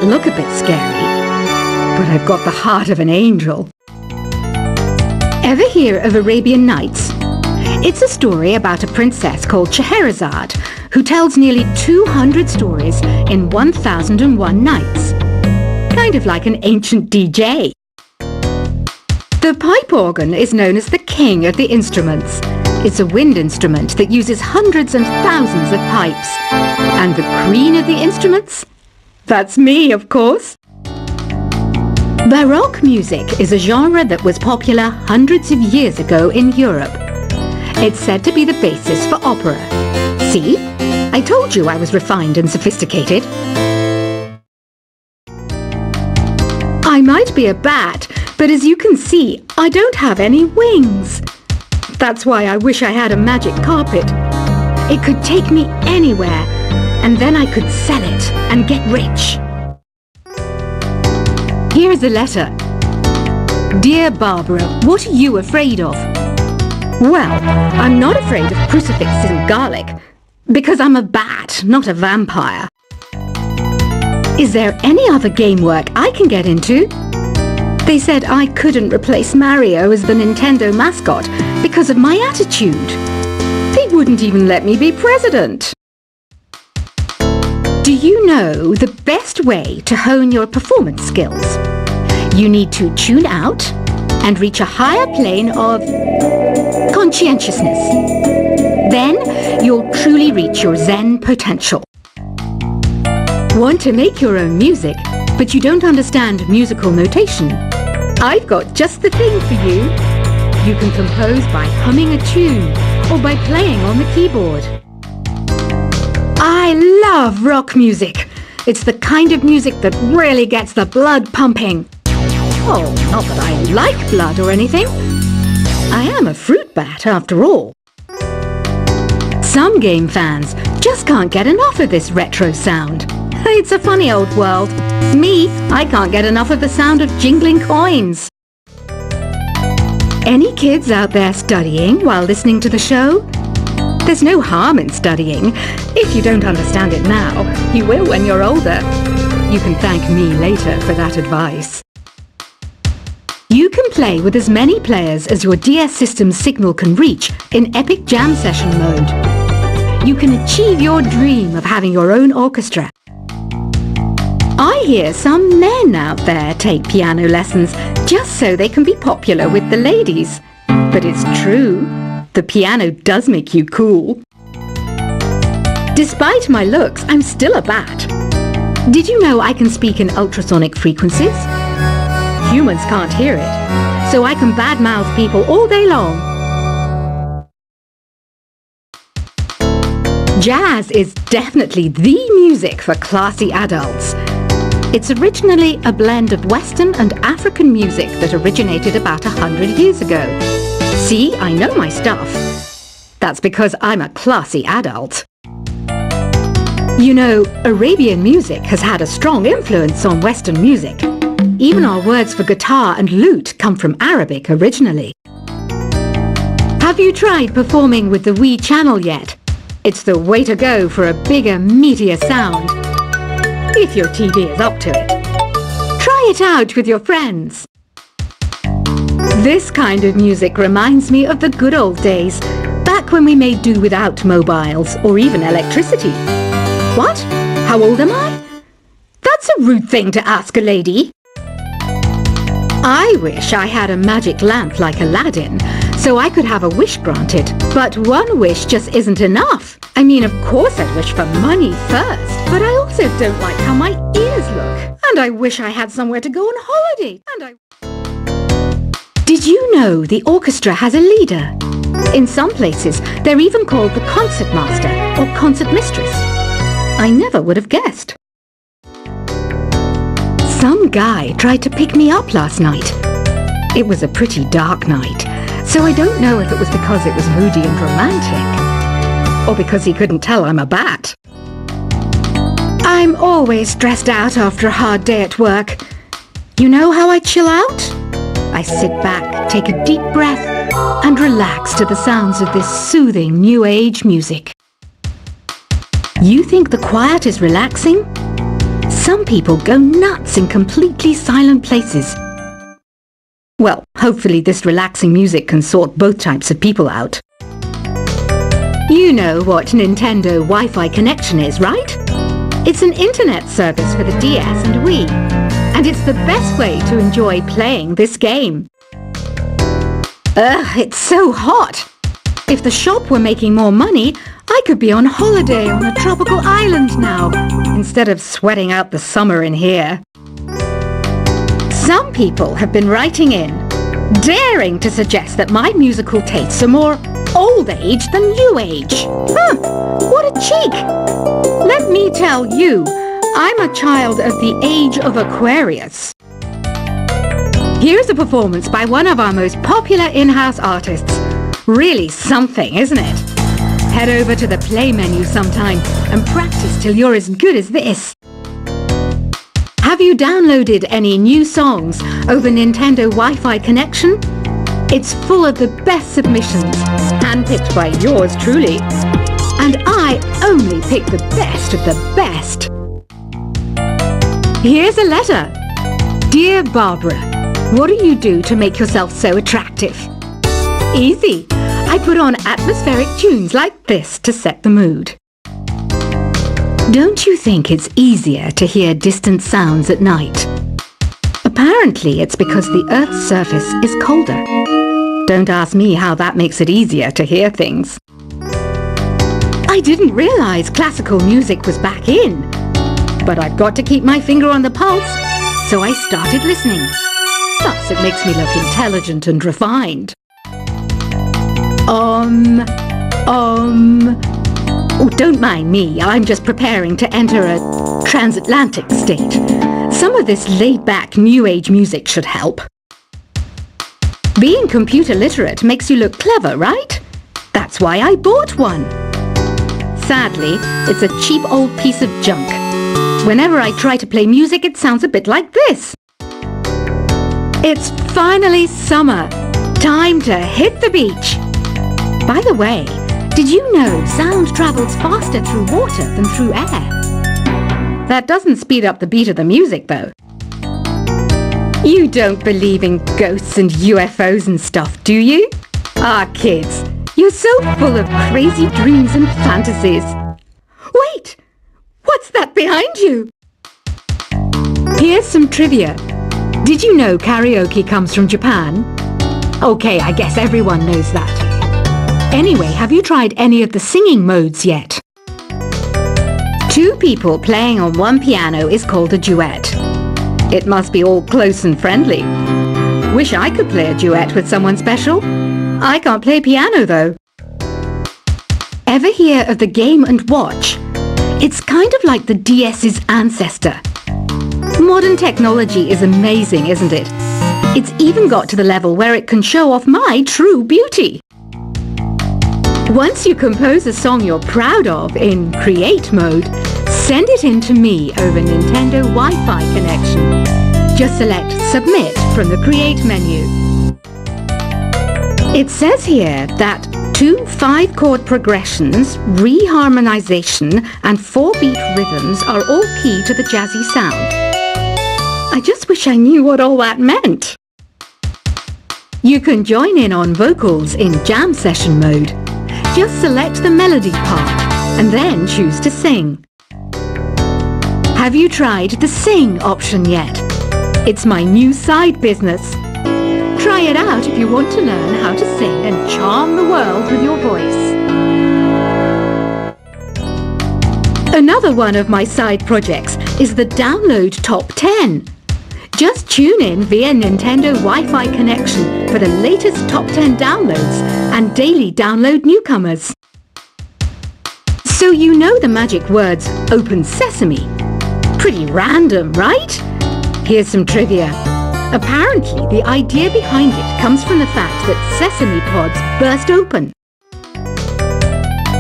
might look a bit scary, but I've got the heart of an angel. Ever hear of Arabian Nights? It's a story about a princess called Scheherazade, who tells nearly 200 stories in 1001 nights. Kind of like an ancient DJ. The pipe organ is known as the king of the instruments. It's a wind instrument that uses hundreds and thousands of pipes. And the queen of the instruments? That's me, of course. Baroque music is a genre that was popular hundreds of years ago in Europe. It's said to be the basis for opera. See? I told you I was refined and sophisticated. I might be a bat, but as you can see, I don't have any wings. That's why I wish I had a magic carpet. It could take me anywhere, and then I could sell it and get rich. Here's a letter. Dear Barbara, what are you afraid of? Well, I'm not afraid of crucifixes and garlic, because I'm a bat, not a vampire. Is there any other game work I can get into? They said I couldn't replace Mario as the Nintendo mascot because of my attitude. They wouldn't even let me be president. Do you know the best way to hone your performance skills? You need to tune out and reach a higher plane of conscientiousness. Then you'll truly reach your Zen potential. Want to make your own music, but you don't understand musical notation? I've got just the thing for you. You can compose by humming a tune or by playing on the keyboard. I love rock music. It's the kind of music that really gets the blood pumping. Oh, not that I like blood or anything. I am a fruit bat after all. Some game fans just can't get enough of this retro sound. It's a funny old world. Me, I can't get enough of the sound of jingling coins. Any kids out there studying while listening to the show? There's no harm in studying. If you don't understand it now, you will when you're older. You can thank me later for that advice. You can play with as many players as your DS system's signal can reach in Epic Jam Session mode. You can achieve your dream of having your own orchestra. I hear some men out there take piano lessons just so they can be popular with the ladies. But it's true, the piano does make you cool. Despite my looks, I'm still a bat. Did you know I can speak in ultrasonic frequencies? Humans can't hear it, so I can badmouth people all day long. Jazz is definitely the music for classy adults. It's originally a blend of Western and African music that originated about 100 years ago. See, I know my stuff. That's because I'm a classy adult. You know, Arabian music has had a strong influence on Western music. Even our words for guitar and lute come from Arabic originally. Have you tried performing with the Wii channel yet? It's the way to go for a bigger, meatier sound. If your TV is up to it. Try it out with your friends. This kind of music reminds me of the good old days, back when we made do without mobiles or even electricity. What? How old am I? That's a rude thing to ask a lady. I wish I had a magic lamp like Aladdin, so I could have a wish granted. But one wish just isn't enough. I mean, of course I'd wish for money first, but I also don't like how my ears look. And I wish I had somewhere to go on holiday. Did you know the orchestra has a leader? In some places, they're even called the concert master or concert mistress. I never would have guessed. Some guy tried to pick me up last night. It was a pretty dark night, so I don't know if it was because it was moody and romantic, or because he couldn't tell I'm a bat. I'm always stressed out after a hard day at work. You know how I chill out? I sit back, take a deep breath, and relax to the sounds of this soothing new age music. You think the quiet is relaxing? some people go nuts in completely silent places. Well, hopefully this relaxing music can sort both types of people out. You know what Nintendo Wi-Fi connection is, right? It's an internet service for the DS and Wii, and it's the best way to enjoy playing this game. Ugh, it's so hot! If the shop were making more money, I could be on holiday on a tropical island now, instead of sweating out the summer in here. Some people have been writing in, daring to suggest that my musical tastes are more old age than new age. Huh, what a cheek! Let me tell you, I'm a child of the age of Aquarius. Here's a performance by one of our most popular in-house artists. Really something, isn't it? Head over to the play menu sometime and practice till you're as good as this. Have you downloaded any new songs over Nintendo Wi-Fi connection? It's full of the best submissions, handpicked by yours truly. And I only pick the best of the best. Here's a letter. Dear Barbara, what do you do to make yourself so attractive? Easy. I put on atmospheric tunes like this to set the mood. Don't you think it's easier to hear distant sounds at night? Apparently it's because the Earth's surface is colder. Don't ask me how that makes it easier to hear things. I didn't realize classical music was back in. But I've got to keep my finger on the pulse, so I started listening. Thus it makes me look intelligent and refined. Oh, don't mind me, I'm just preparing to enter a transatlantic state. Some of this laid-back New Age music should help. Being computer literate makes you look clever, right? That's why I bought one. Sadly, it's a cheap old piece of junk. Whenever I try to play music, it sounds a bit like this. It's finally summer. Time to hit the beach. By the way, did you know sound travels faster through water than through air? That doesn't speed up the beat of the music, though. You don't believe in ghosts and UFOs and stuff, do you? Ah, kids, you're so full of crazy dreams and fantasies. Wait! What's that behind you? Here's some trivia. Did you know karaoke comes from Japan? Okay, I guess everyone knows that. Anyway, have you tried any of the singing modes yet? Two people playing on one piano is called a duet. It must be all close and friendly. Wish I could play a duet with someone special. I can't play piano though. Ever hear of the Game & Watch? It's kind of like the DS's ancestor. Modern technology is amazing, isn't it? It's even got to the level where it can show off my true beauty. Once you compose a song you're proud of in Create mode, send it in to me over Nintendo Wi-Fi connection. Just select Submit from the Create menu. It says here that 2 5-chord progressions, reharmonization and 4-beat rhythms are all key to the jazzy sound. I just wish I knew what all that meant. You can join in on vocals in Jam Session mode. Just select the melody part and then choose to sing. Have you tried the Sing option yet? It's my new side business. Try it out if you want to learn how to sing and charm the world with your voice. Another one of my side projects is the Download Top 10. Just tune in via Nintendo Wi-Fi connection for the latest Top 10 downloads and daily download newcomers. So you know the magic words Open Sesame. Pretty random, right? Here's some trivia. Apparently, the idea behind it comes from the fact that sesame pods burst open.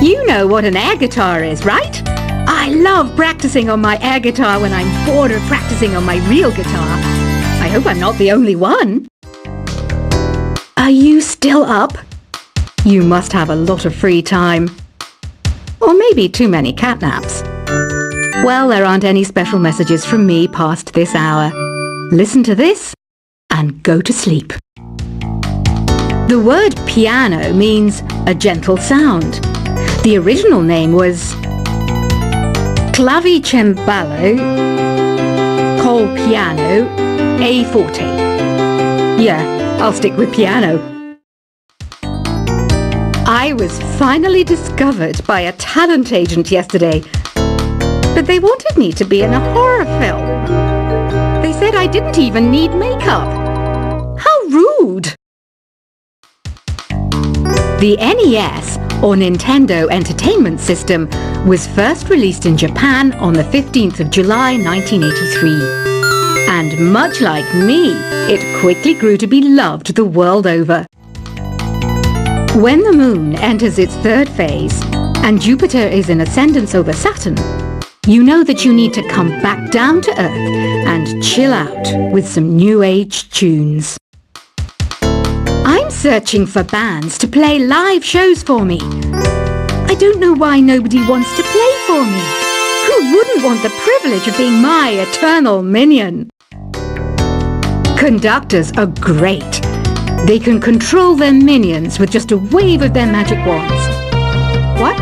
You know what an air guitar is, right? I love practicing on my air guitar when I'm bored of practicing on my real guitar. I hope I'm not the only one. Are you still up? You must have a lot of free time. Or maybe too many catnaps. Well, there aren't any special messages from me past this hour. Listen to this and go to sleep. The word piano means a gentle sound. The original name was clavicembalo col piano a forte. Yeah, I'll stick with piano. I was finally discovered by a talent agent yesterday, but they wanted me to be in a horror film. They said I didn't even need makeup. How rude! The NES, or Nintendo Entertainment System, was first released in Japan on the 15th of July 1983. And much like me, it quickly grew to be loved the world over. When the Moon enters its third phase, and Jupiter is in ascendance over Saturn, you know that you need to come back down to Earth and chill out with some new age tunes. I'm searching for bands to play live shows for me. I don't know why nobody wants to play for me. Who wouldn't want the privilege of being my eternal minion? Conductors are great. They can control their minions with just a wave of their magic wands. What?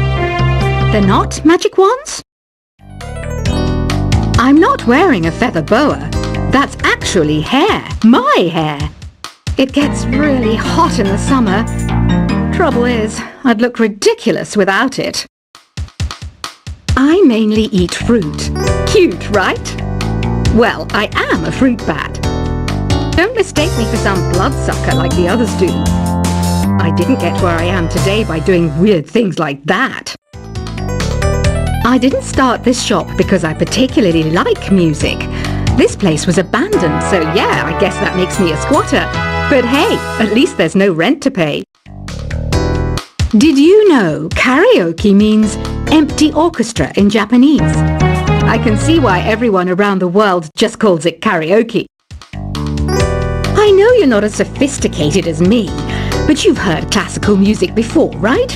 They're not magic wands? I'm not wearing a feather boa. That's actually hair. My hair. It gets really hot in the summer. Trouble is, I'd look ridiculous without it. I mainly eat fruit. Cute, right? Well, I am a fruit bat. Don't mistake me for some bloodsucker like the others do. I didn't get where I am today by doing weird things like that. I didn't start this shop because I particularly like music. This place was abandoned, so yeah, I guess that makes me a squatter. But hey, at least there's no rent to pay. Did you know karaoke means empty orchestra in Japanese? I can see why everyone around the world just calls it karaoke. I know you're not as sophisticated as me, but you've heard classical music before, right?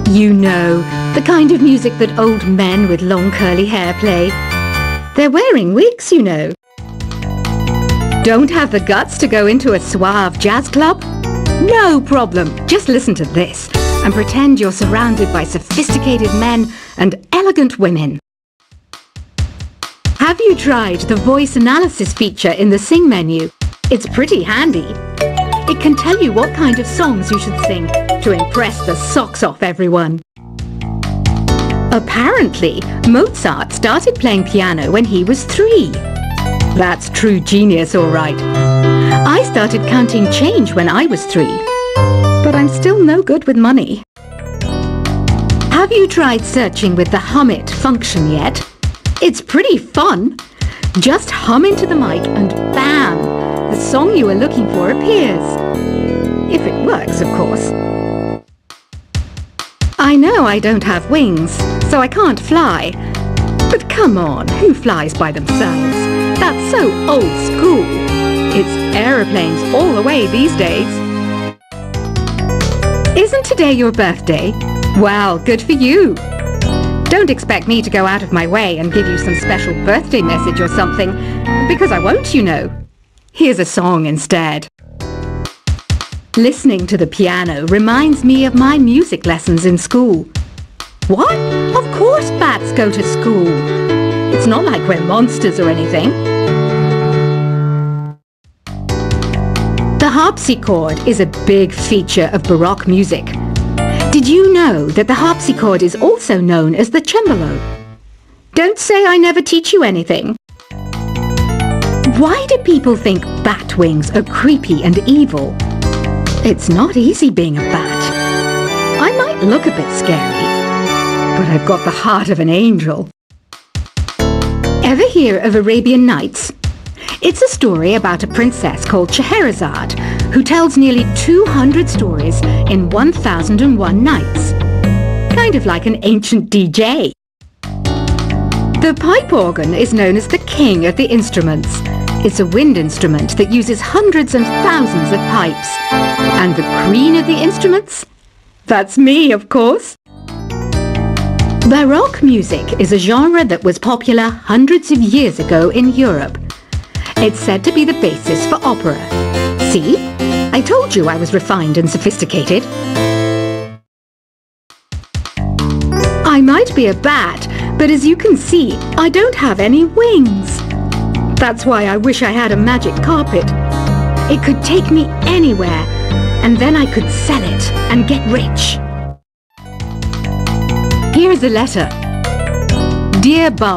You know, the kind of music that old men with long curly hair play. They're wearing wigs, you know. Don't have the guts to go into a suave jazz club? No problem. Just listen to this and pretend you're surrounded by sophisticated men and elegant women. Have you tried the voice analysis feature in the Sing menu? It's pretty handy. It can tell you what kind of songs you should sing to impress the socks off everyone. Apparently, Mozart started playing piano when he was 3. That's true genius, all right. I started counting change when I was 3, but I'm still no good with money. Have you tried searching with the Hum It function yet? It's pretty fun. Just hum into the mic and bam, the song you are looking for appears. If it works, of course. I know I don't have wings, so I can't fly. But come on, who flies by themselves? That's so old school. It's aeroplanes all the way these days. Isn't today your birthday? Well, good for you. Don't expect me to go out of my way and give you some special birthday message or something, because I won't, you know. Here's a song instead. Listening to the piano reminds me of my music lessons in school. What? Of course bats go to school. It's not like we're monsters or anything. The harpsichord is a big feature of Baroque music. Did you know that the harpsichord is also known as the cembalo? Don't say I never teach you anything. Why do people think bat wings are creepy and evil? It's not easy being a bat. I might look a bit scary, but I've got the heart of an angel. Ever hear of Arabian Nights? It's a story about a princess called Scheherazade who tells nearly 200 stories in 1001 nights. Kind of like an ancient DJ. The pipe organ is known as the king of the instruments. It's a wind instrument that uses hundreds and thousands of pipes. And the queen of the instruments? That's me, of course. Baroque music is a genre that was popular hundreds of years ago in Europe. It's said to be the basis for opera. See? I told you I was refined and sophisticated. I might be a bat, but as you can see, I don't have any wings. That's why I wish I had a magic carpet. It could take me anywhere, and then I could sell it and get rich. Here's a letter. Dear Bob,